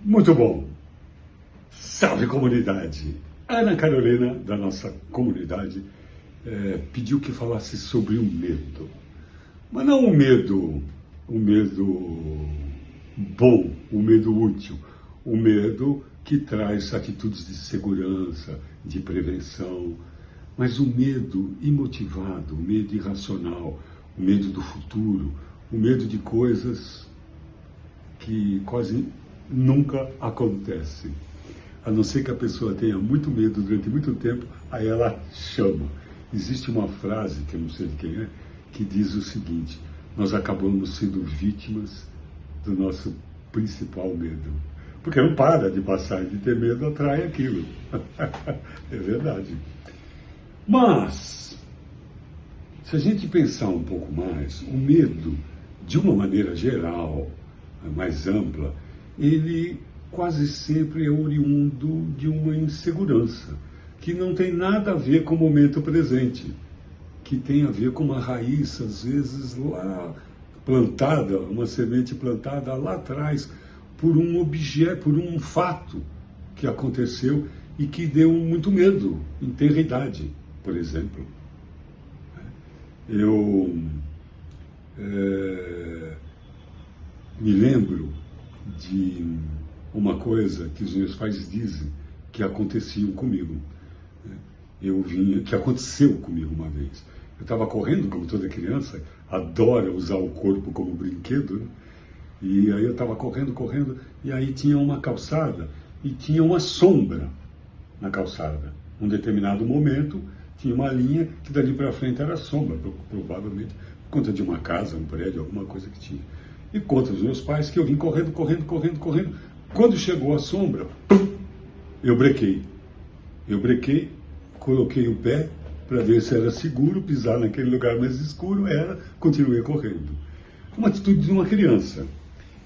Muito bom. Salve, comunidade! A Ana Carolina, da nossa comunidade, pediu que falasse sobre o medo. Mas não o medo bom, o medo útil, o medo que traz atitudes de segurança, de prevenção, mas o medo imotivado, o medo irracional, o medo do futuro, o medo de coisas que quase nunca acontecem. A não ser que a pessoa tenha muito medo durante muito tempo, aí ela chama. Existe uma frase, que eu não sei de quem é, que diz o seguinte: nós acabamos sendo vítimas do nosso principal medo. Porque não para de passar, de ter medo atrai aquilo. É verdade. Mas, se a gente pensar um pouco mais, o medo, de uma maneira geral, mais ampla, ele quase sempre é oriundo de uma insegurança, que não tem nada a ver com o momento presente, que tem a ver com uma raiz, às vezes, lá plantada, uma semente plantada lá atrás, por um objeto, por um fato que aconteceu e que deu muito medo, em tenra idade, por exemplo. Eu me lembro de uma coisa que os meus pais dizem que aconteciam comigo. Que aconteceu comigo uma vez. Eu estava correndo, como toda criança, adora usar o corpo como brinquedo, né? E aí eu estava correndo, e aí tinha uma calçada e tinha uma sombra na calçada. Num determinado momento, tinha uma linha que dali para frente era sombra, provavelmente por conta de uma casa, um prédio, alguma coisa que tinha. E conta os meus pais que eu vim correndo. Quando chegou a sombra, eu brequei. Coloquei o pé para ver se era seguro pisar naquele lugar mais escuro. Continuei correndo. Uma atitude de uma criança.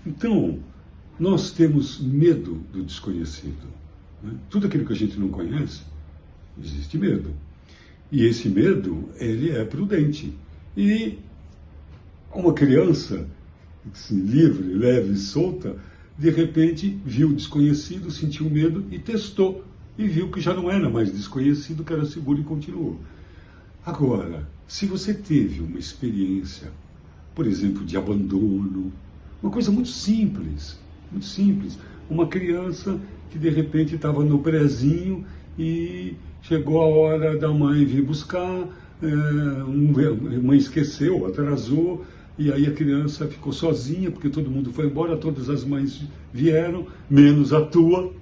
Então, nós temos medo do desconhecido, né? Tudo aquilo que a gente não conhece, existe medo. E esse medo, ele é prudente. E uma criança, livre, leve e solta, de repente viu o desconhecido, sentiu medo e testou. E viu que já não era mais desconhecido, que era seguro e continuou. Agora, se você teve uma experiência, por exemplo, de abandono, uma coisa muito simples, uma criança que de repente estava no prezinho e chegou a hora da mãe vir buscar, a mãe esqueceu, atrasou, e aí a criança ficou sozinha, porque todo mundo foi embora, todas as mães vieram, menos a tua.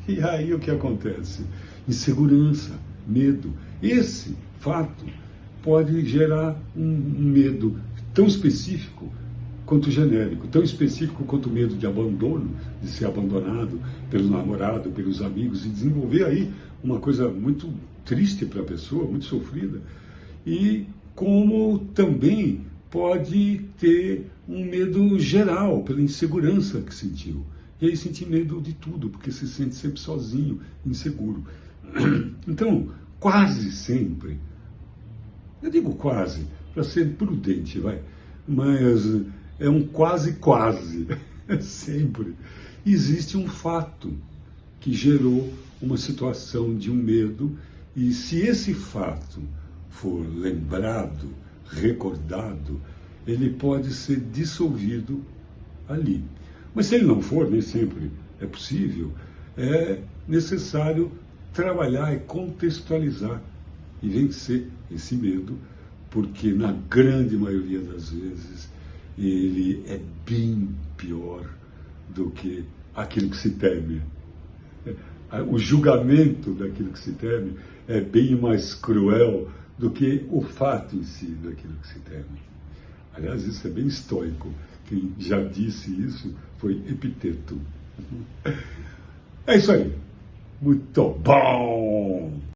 E aí o que acontece? Insegurança, medo. Esse fato pode gerar um medo tão específico quanto genérico, tão específico quanto o medo de abandono, de ser abandonado pelo namorado, pelos amigos, e desenvolver aí uma coisa muito triste para a pessoa, muito sofrida. E como também pode ter um medo geral pela insegurança que sentiu. E aí sentir medo de tudo, porque se sente sempre sozinho, inseguro. Então, quase sempre, eu digo quase, para ser prudente, mas é um quase, sempre. Existe um fato que gerou uma situação de um medo, e se esse fato for lembrado, recordado, ele pode ser dissolvido ali. Mas se ele não for, nem sempre é possível, é necessário trabalhar e contextualizar e vencer esse medo, porque na grande maioria das vezes ele é bem pior do que aquilo que se teme. O julgamento daquilo que se teme é bem mais cruel do que o fato em si daquilo que se teme. Aliás, isso é bem estoico. Quem já disse isso foi Epiteto. É isso aí. Muito bom!